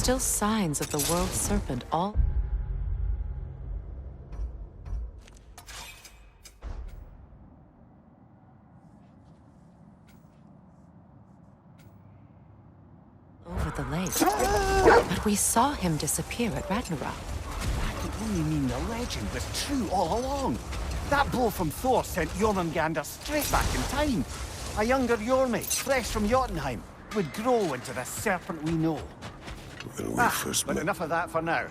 still signs of the world serpent all over the lake. But we saw him disappear at Ragnarök. That could only mean the legend was true all along. That blow from Thor sent Jormungandr straight back in time. A younger Jormi, fresh from Jotunheim, would grow into the serpent we know. When we first But met. enough of that for now.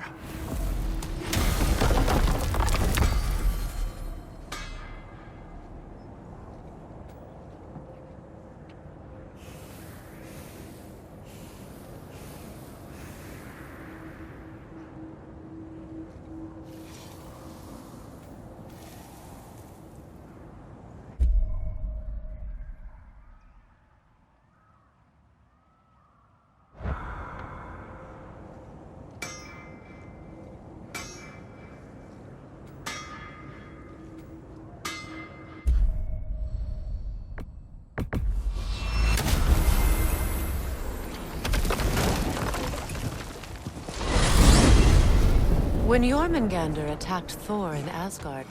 When Jormungandr attacked Thor in Asgard,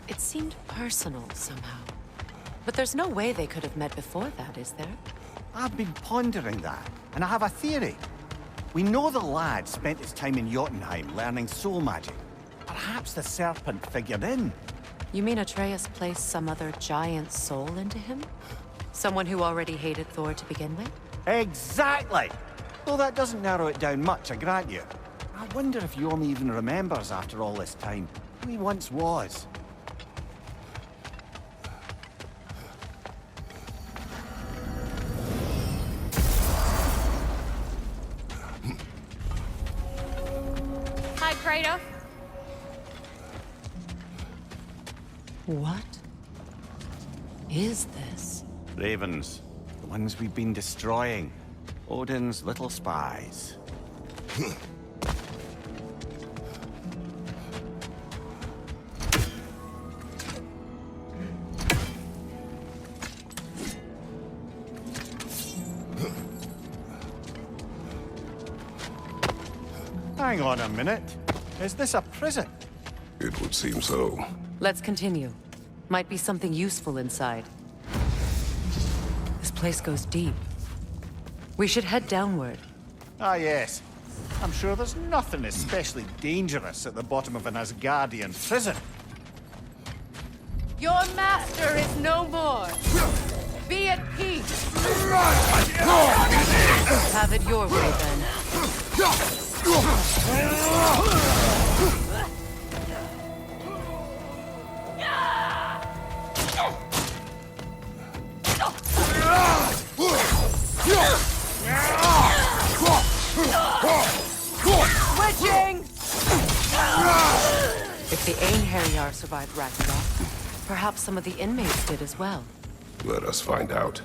it seemed personal somehow. But there's no way they could have met before that, is there? I've been pondering that, and I have a theory. We know the lad spent his time in Jotunheim learning soul magic. Perhaps the serpent figured in. You mean Atreus placed some other giant soul into him? Someone who already hated Thor to begin with? Exactly! Though that doesn't narrow it down much, I grant you. I wonder if Jorm even remembers after all this time who he once was. Hi, Kratos. What is this? Ravens. The ones we've been destroying. Odin's little spies. Hang on a minute. Is this a prison? It would seem so. Let's continue. Might be something useful inside. This place goes deep. We should head downward. Ah, yes. I'm sure there's nothing especially dangerous at the bottom of an Asgardian prison. Your master is no more. Be at peace. Have it your way, then. Switching! If the Einherjar survived Ragnarok, perhaps some of the inmates did as well. Let us find out.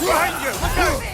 Behind you! Look out!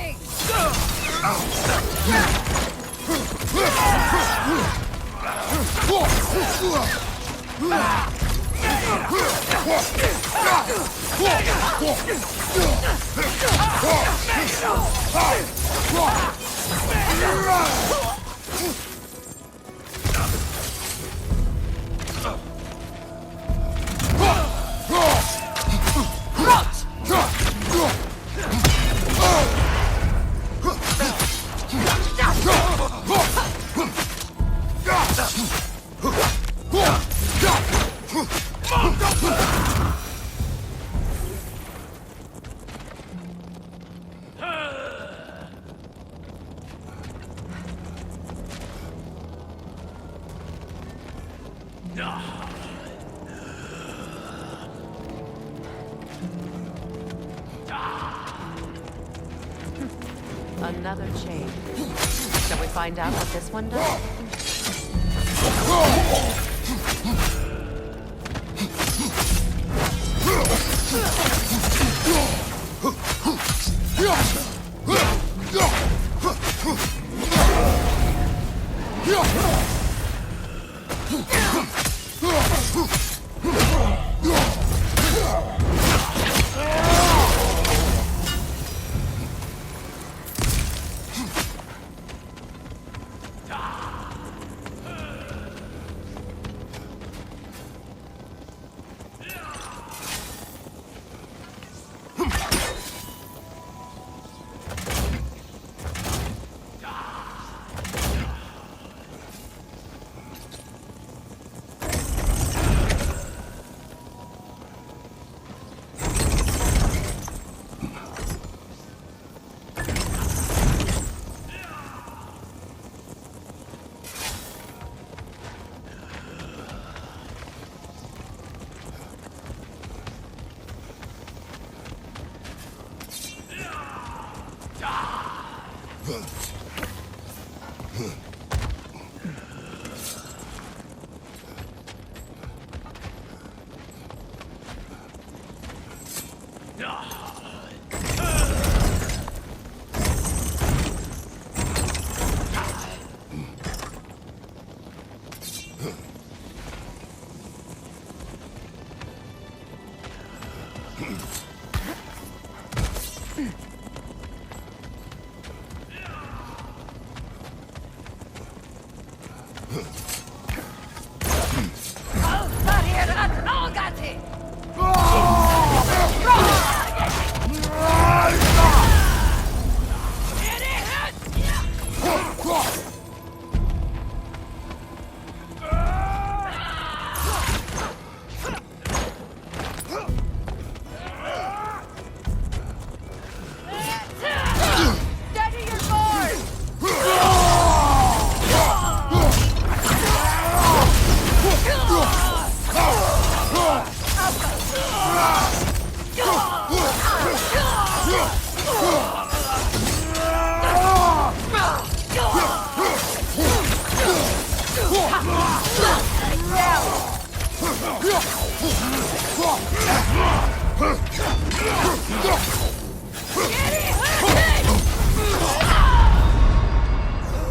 Another chain. Shall we find out what this one does?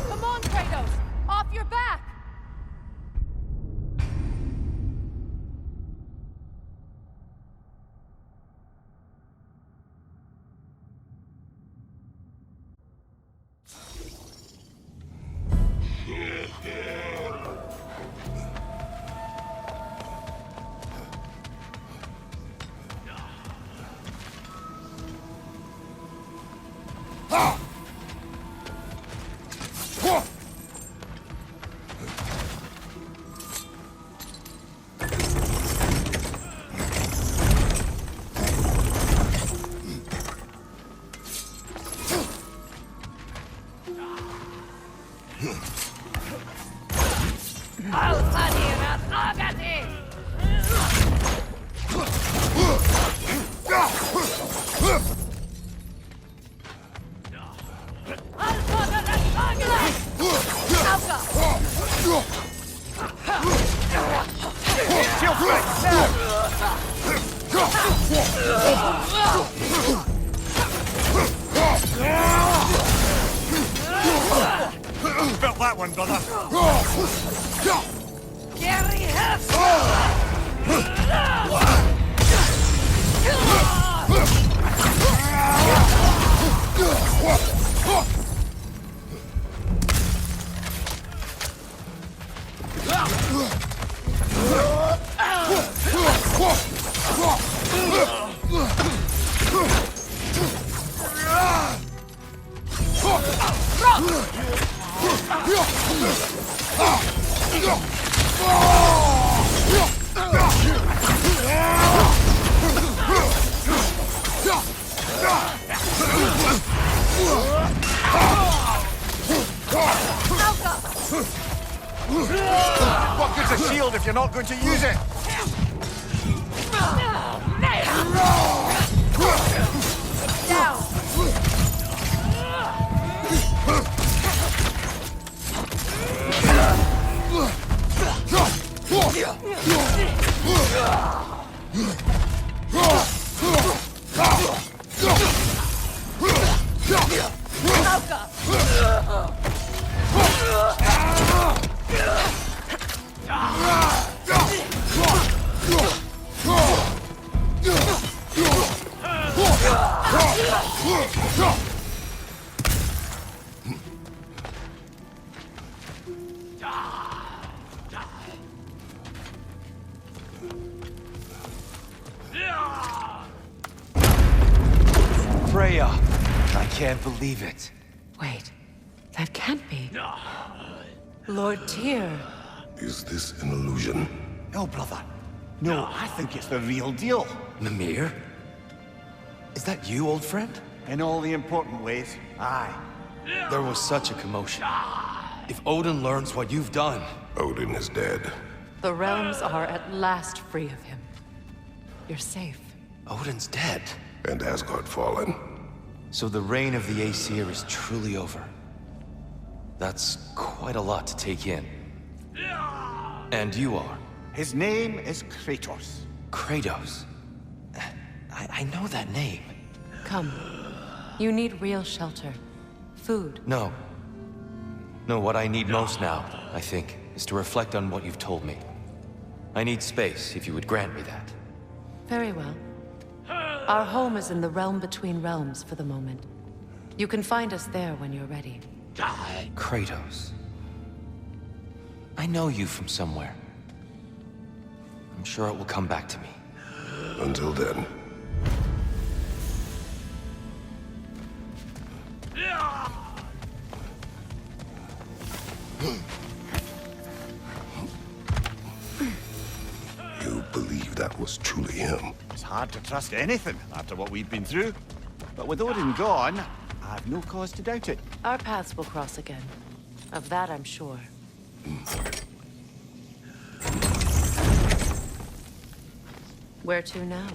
Come on, Kratos! Off your back! Außer dir das Orgati! one, brother. Gary Hess! What good's a shield if you're not going to use it? Down! Freya! I can't believe it. Wait, that can't be. Lord Tyr. Is this an illusion? No, brother. No, I think it's the real deal. Mimir? Is that you, old friend? In all the important ways, aye. There was such a commotion. If Odin learns what you've done... Odin is dead. The realms are at last free of him. You're safe. Odin's dead. And Asgard fallen. So the reign of the Aesir is truly over. That's quite a lot to take in. And you are? His name is Kratos. Kratos. I know that name. Come. You need real shelter. Food. No. No, what I need most now, I think, is to reflect on what you've told me. I need space, if you would grant me that. Very well. Our home is in the realm between realms for the moment. You can find us there when you're ready. Kratos. I know you from somewhere. I'm sure it will come back to me. Until then. You believe that was truly him? It's hard to trust anything after what we've been through. But with Odin gone, I've no cause to doubt it. Our paths will cross again. Of that I'm sure. Where to now?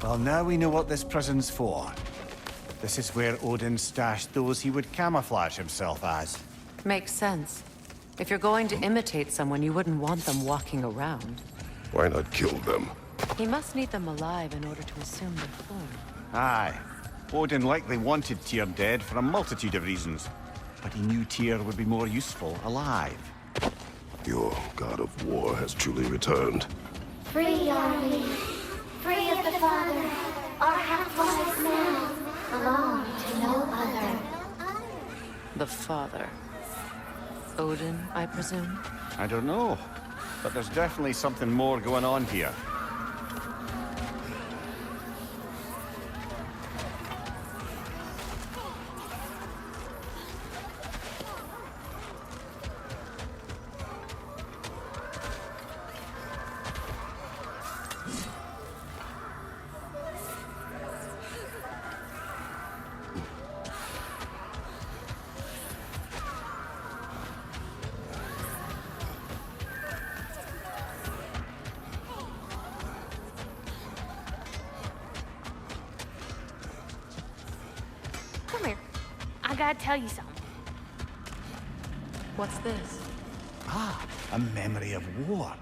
Well, now we know what this prison's for. This is where Odin stashed those he would camouflage himself as. Makes sense. If you're going to imitate someone, you wouldn't want them walking around. Why not kill them? He must need them alive in order to assume their form. Aye. Odin likely wanted Tyr dead for a multitude of reasons. But he knew Tyr would be more useful alive. Your god of war has truly returned. Free are we, free of the Father. Our half-lives now belong to no other. The father. Odin, I presume? I don't know. But there's definitely something more going on here. gotta tell you something. What's this? Ah, a memory of war.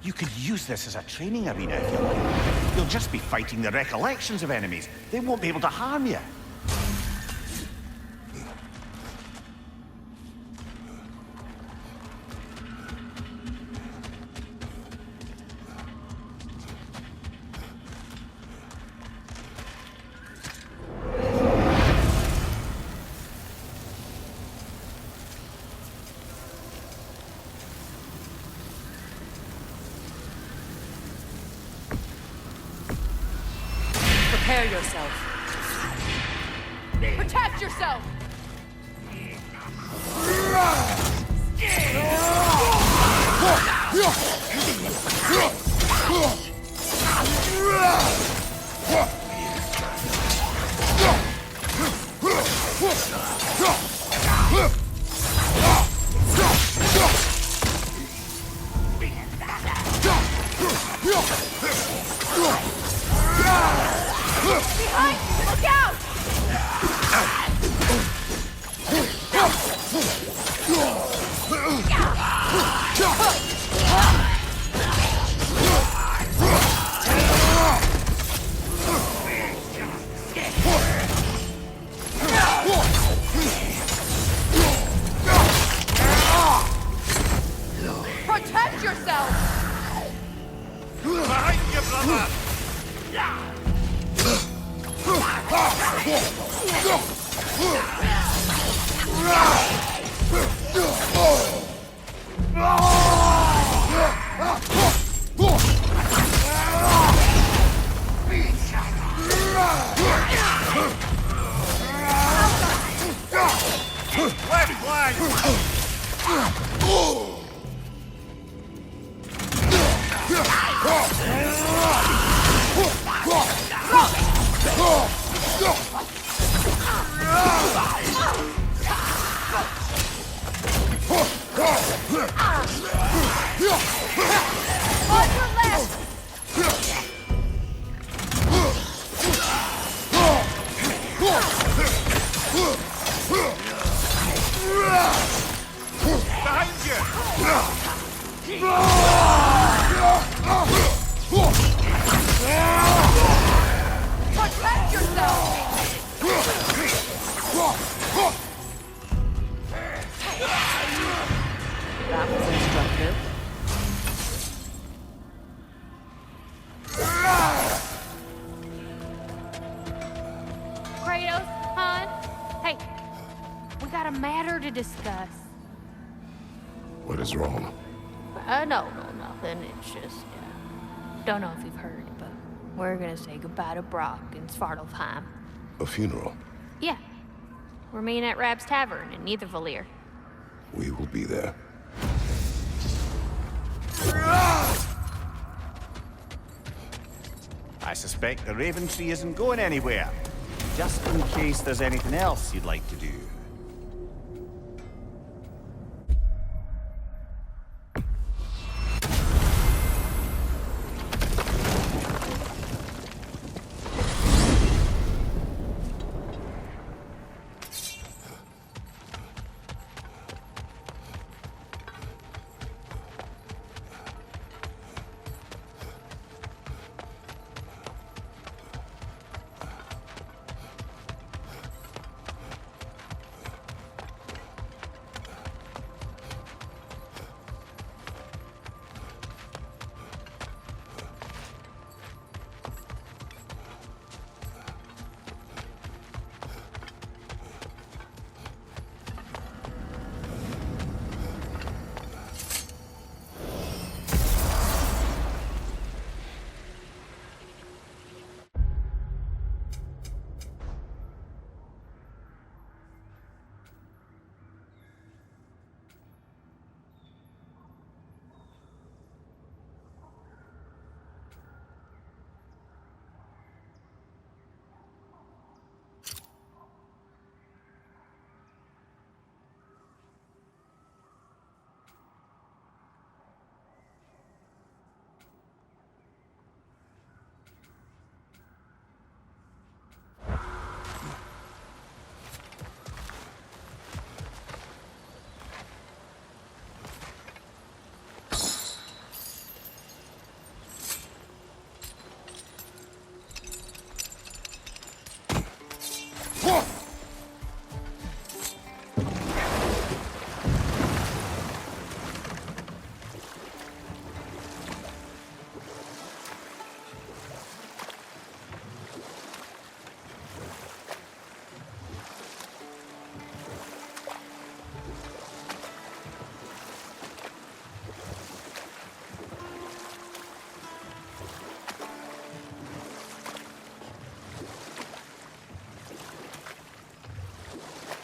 You could use this as a training arena if you like. You'll just be fighting the recollections of enemies. They won't be able to harm you. Prepare yourself. Protect yourself! Behind you! Look out! Protect yourself! Behind you, brother! Left flank! On your left! Behind you! Protect yourself! That was instructive. Kratos, hon? Hey, we got a matter to discuss. What is wrong? No, nothing. It's just, don't know if you've heard, but we're gonna say goodbye to Brock in Svartalfheim. A funeral. Yeah. We're meeting at Rab's Tavern in Nethervalir. We will be there. I suspect the Raven Tree isn't going anywhere. Just in case there's anything else you'd like to do.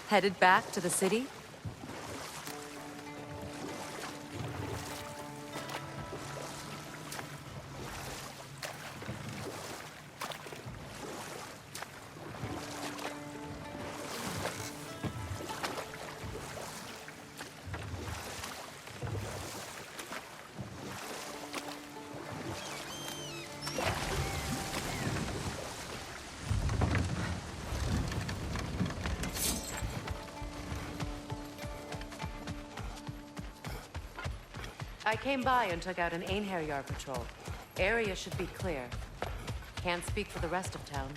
Headed back to the city? I came by and took out an Einherjar patrol. Area should be clear. Can't speak for the rest of town.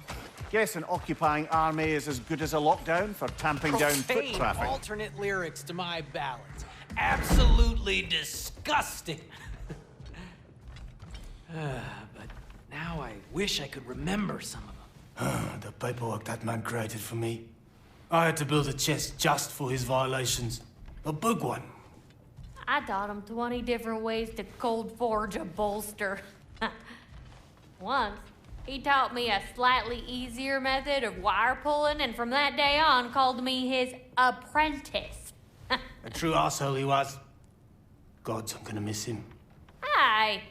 Guess an occupying army is as good as a lockdown for tamping down foot Profane traffic. alternate lyrics to my ballads. Absolutely disgusting. But now I wish I could remember some of them. The paperwork that man created for me. I had to build a chest just for his violations. A big one. I taught him 20 different ways to cold forge a bolster. Once, he taught me a slightly easier method of wire pulling, and from that day on called me his apprentice. A true arsehole he was. Gods, I'm gonna miss him. Hi!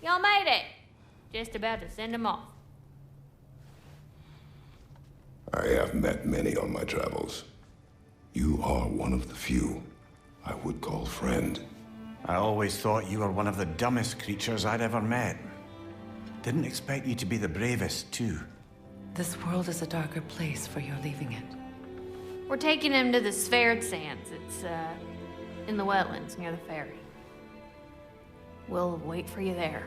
Y'all made it. Just about to send him off. I have met many on my travels. You are one of the few I would call friend. I always thought you were one of the dumbest creatures I'd ever met. Didn't expect you to be the bravest, too. This world is a darker place for your leaving it. We're taking him to the Sverd Sands. It's, in the wetlands near the ferry. We'll wait for you there.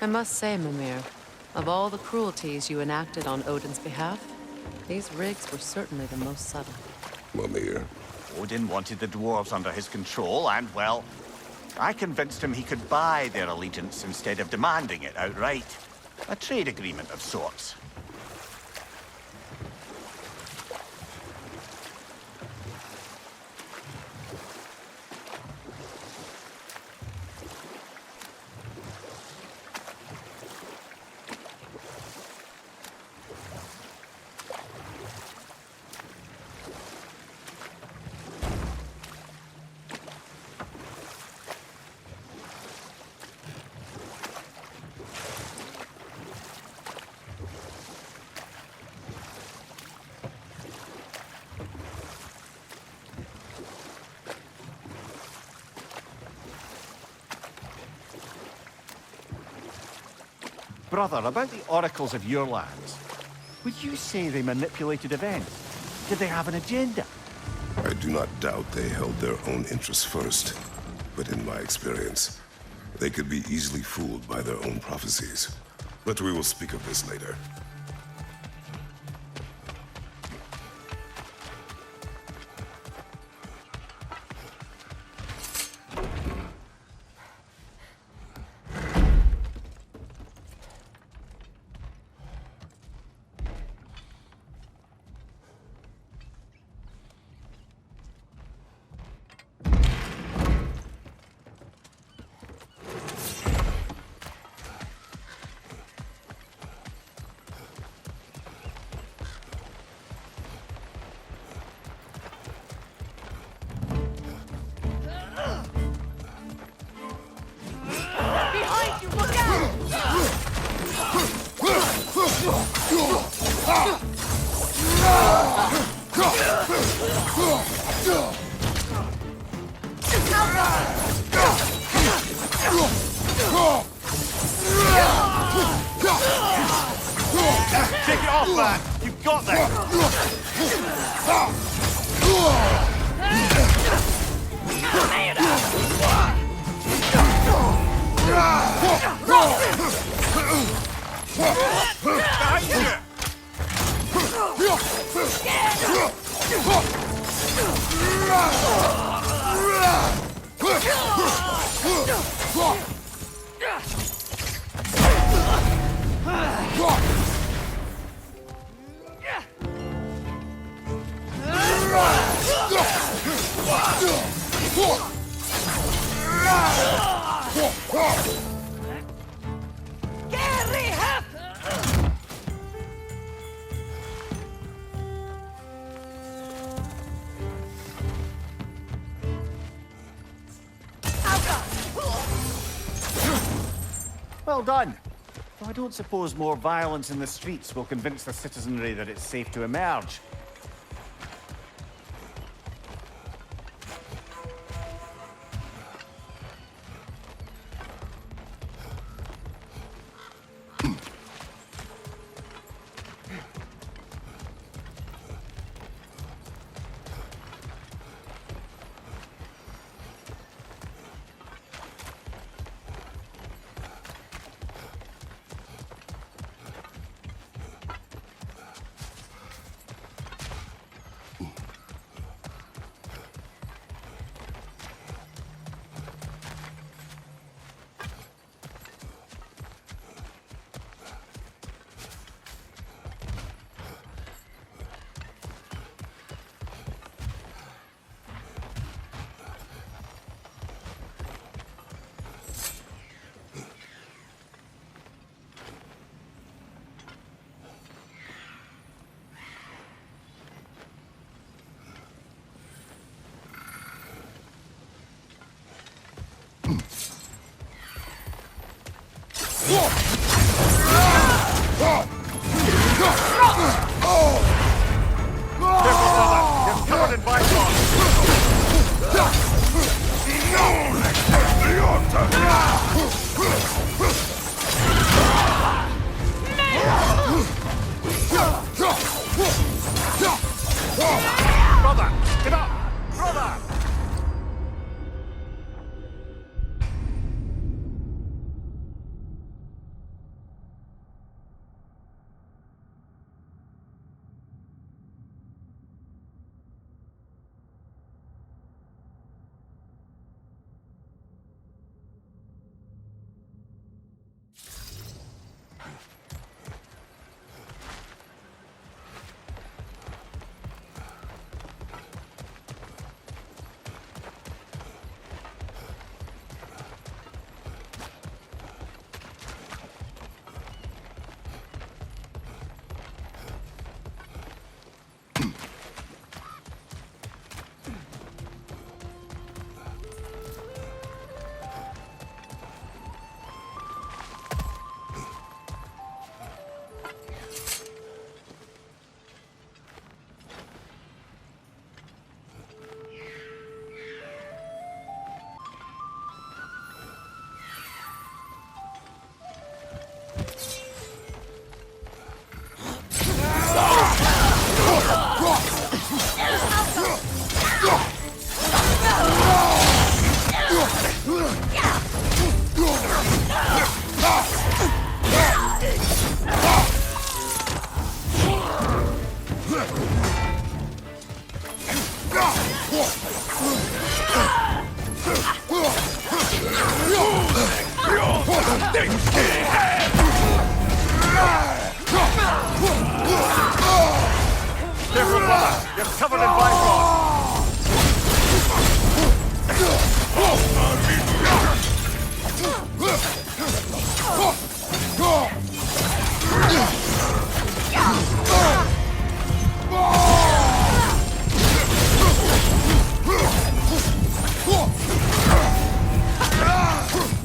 I must say, Mimir, of all the cruelties you enacted on Odin's behalf, these rigs were certainly the most subtle. Mimir. Odin wanted the dwarves under his control, and, well, I convinced him he could buy their allegiance instead of demanding it outright. A trade agreement of sorts. Brother, about the oracles of your lands, would you say they manipulated events? Did they have an agenda? I do not doubt they held their own interests first. But in my experience, they could be easily fooled by their own prophecies. But we will speak of this later. Behind you, look out! Take it off, man! You got this! Well done. Though I don't suppose more violence in the streets will convince the citizenry that it's safe to emerge. You're covered in Bifrost!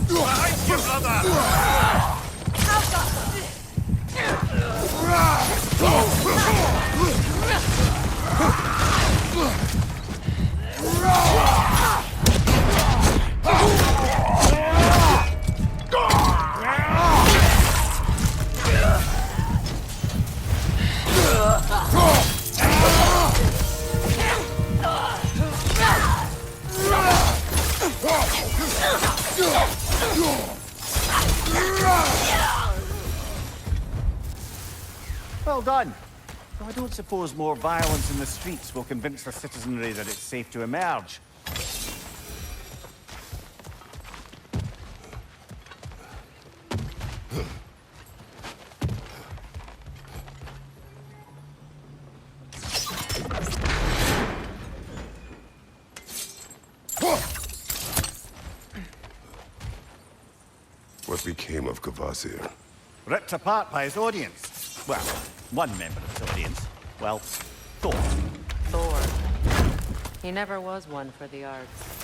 Behind you, brother! Well done. Though I don't suppose more violence in the streets will convince the citizenry that it's safe to emerge. What became of Kvasir? Ripped apart by his audience. Well, one member of his audience. Well, Thor. Thor. He never was one for the arts.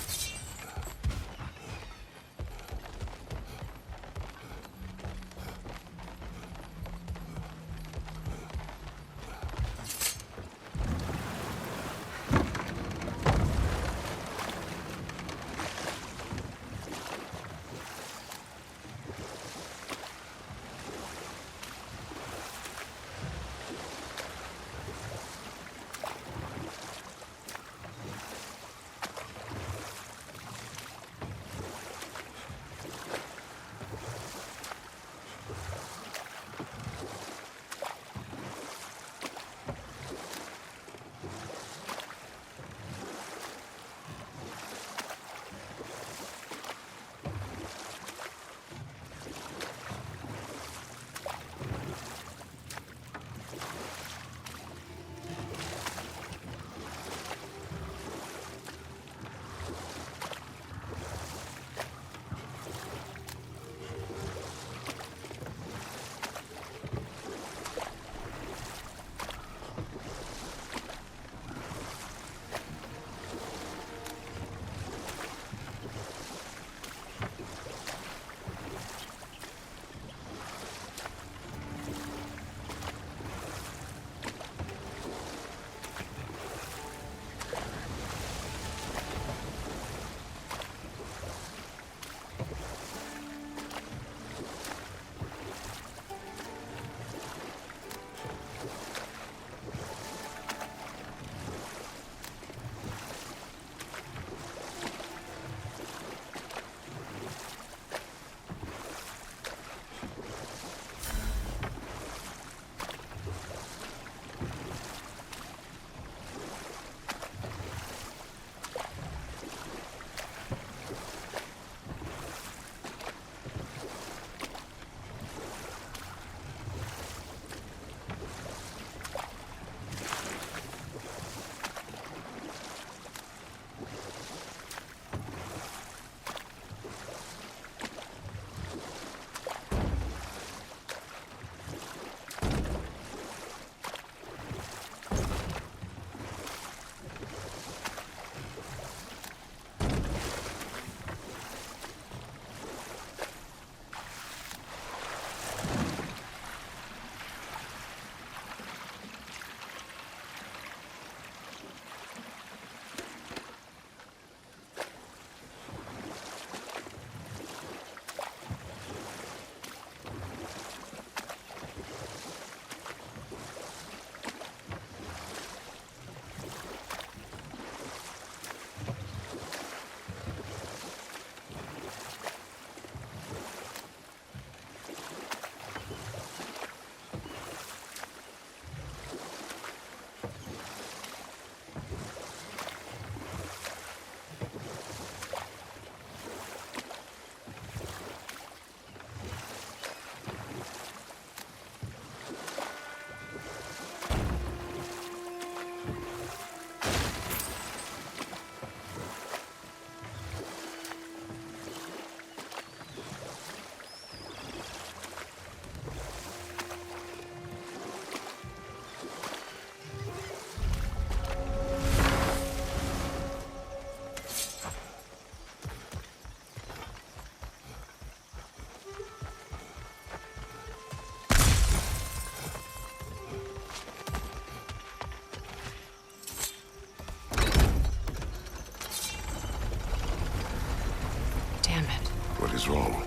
is wrong?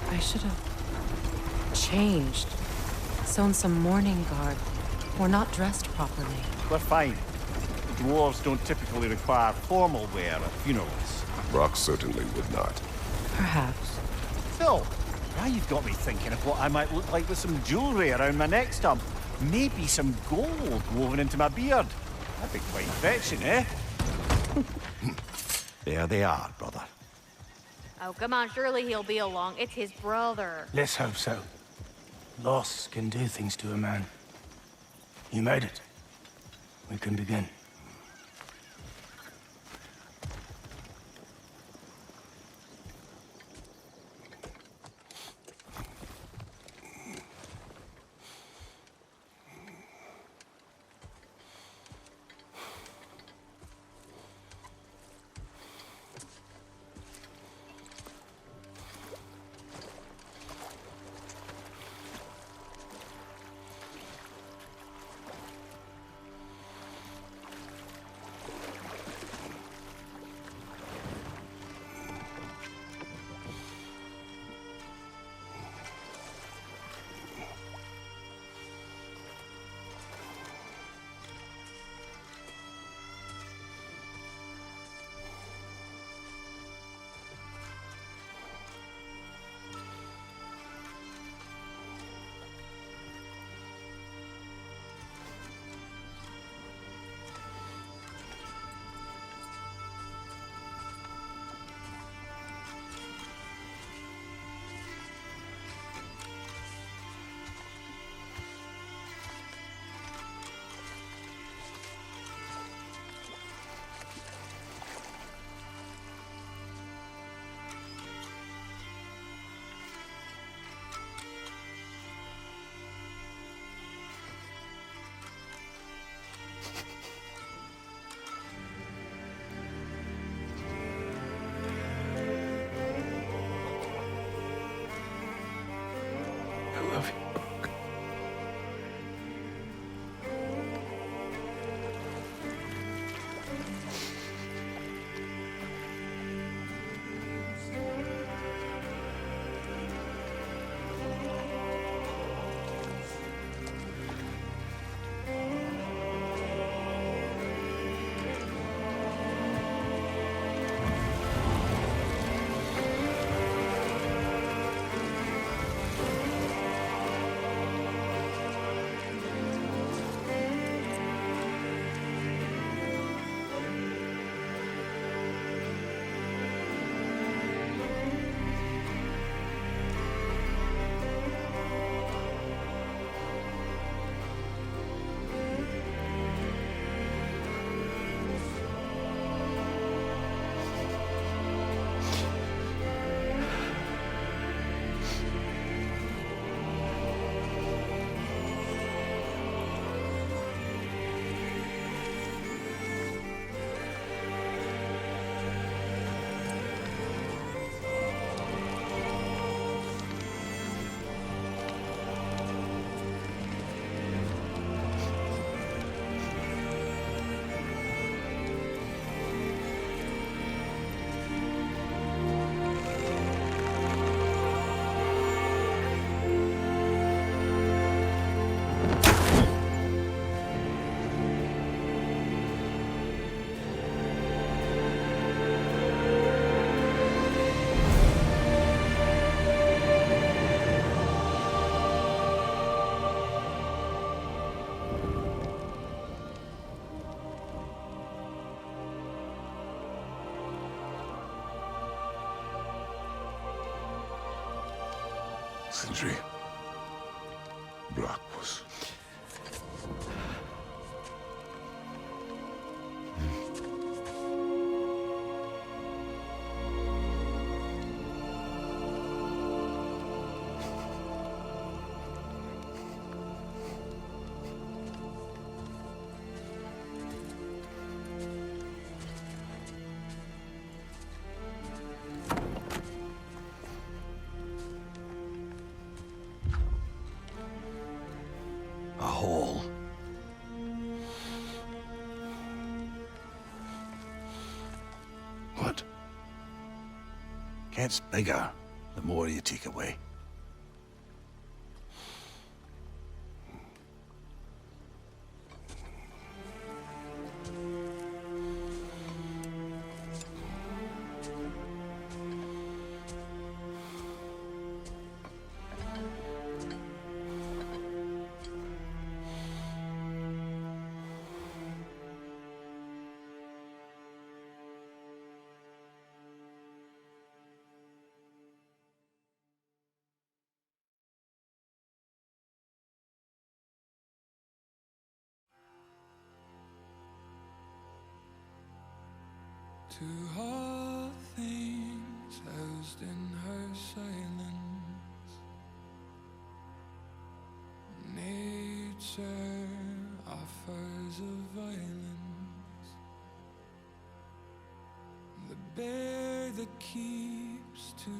I should have changed. Sewn some mourning garb. We're not dressed properly. We're fine. Dwarves don't typically require formal wear at funerals. Brock certainly would not. Perhaps. So, now you've got me thinking of what I might look like with some jewellery around my neck stump. Maybe some gold woven into my beard. That'd be quite fetching, eh? There they are, brother. Oh, come on, surely he'll be along. It's his brother. Let's hope so. Loss can do things to a man. You made it. We can begin. I love you. Sindri. Brock was... A hole. What? Gets bigger. the more you take away. To all things housed in her silence, nature offers a violence, the bear that keeps to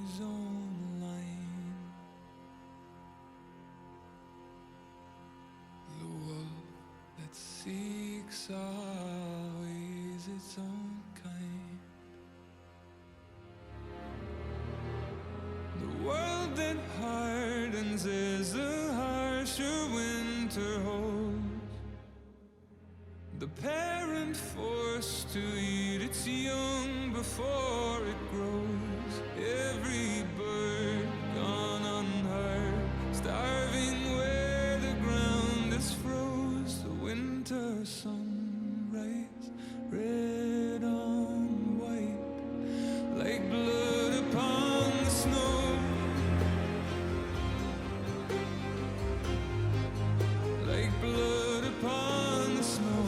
his own line, the wolf that seeks always its own kind. The world that hardens as the harsher winter holds, the parent forced to eat its young before it grows. Every bird gone unheard, starving where the ground is froze. The winter sunrise, red on white, like blood upon the snow, like blood upon the snow.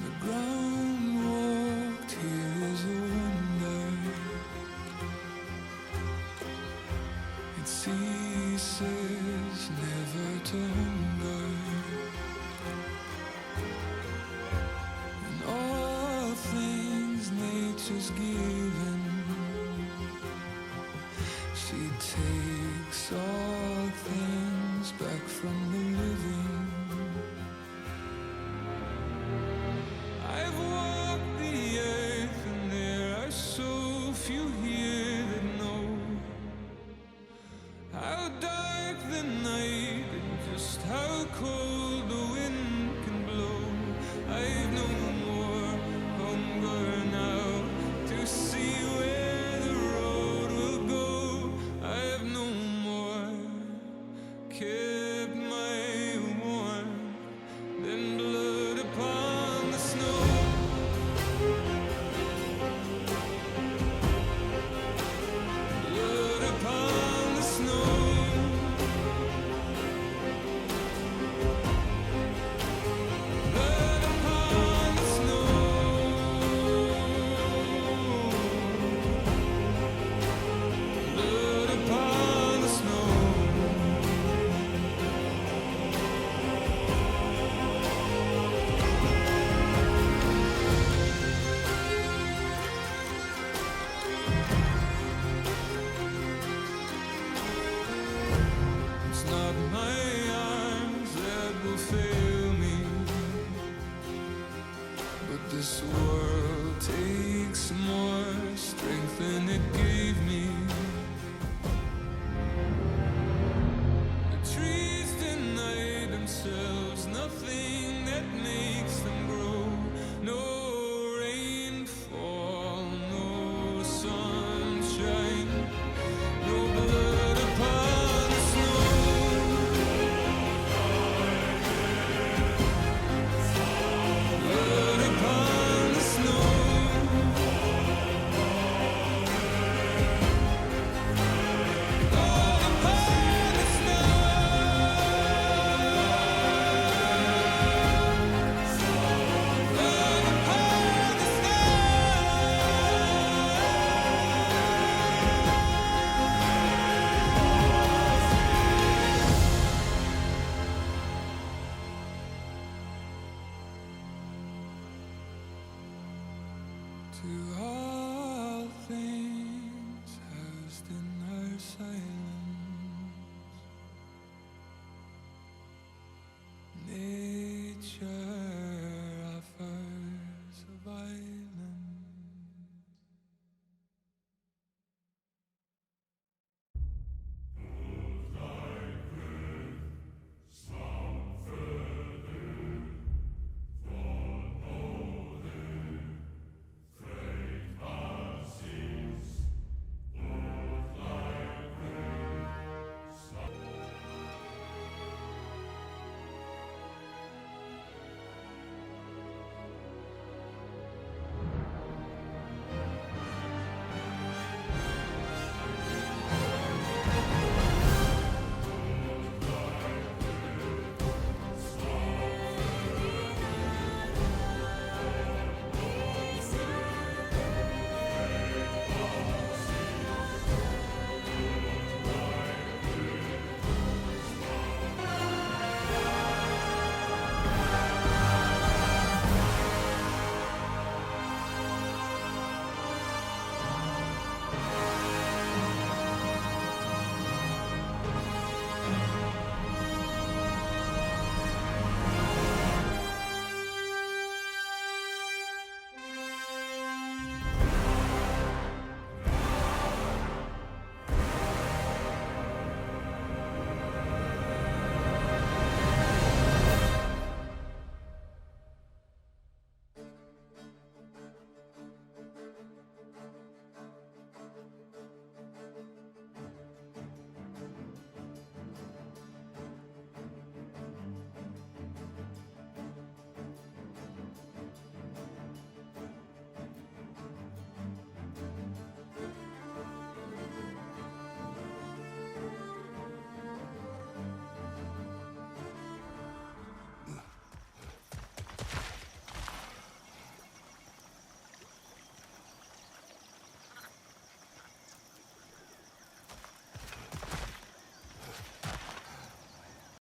The ground walked here is a wonder. It ceases never to hunger, and all things nature's given. She takes all things back from the living. I've walked the earth, and there are so few here that know how dark the night and just how cold the wind can blow. I've no more hunger now to see where the road will go. I've no more kept my warmth than blood upon the snow. Blood upon the snow. Blood upon the snow. Blood upon the snow. It's not my arms that will fail me, but this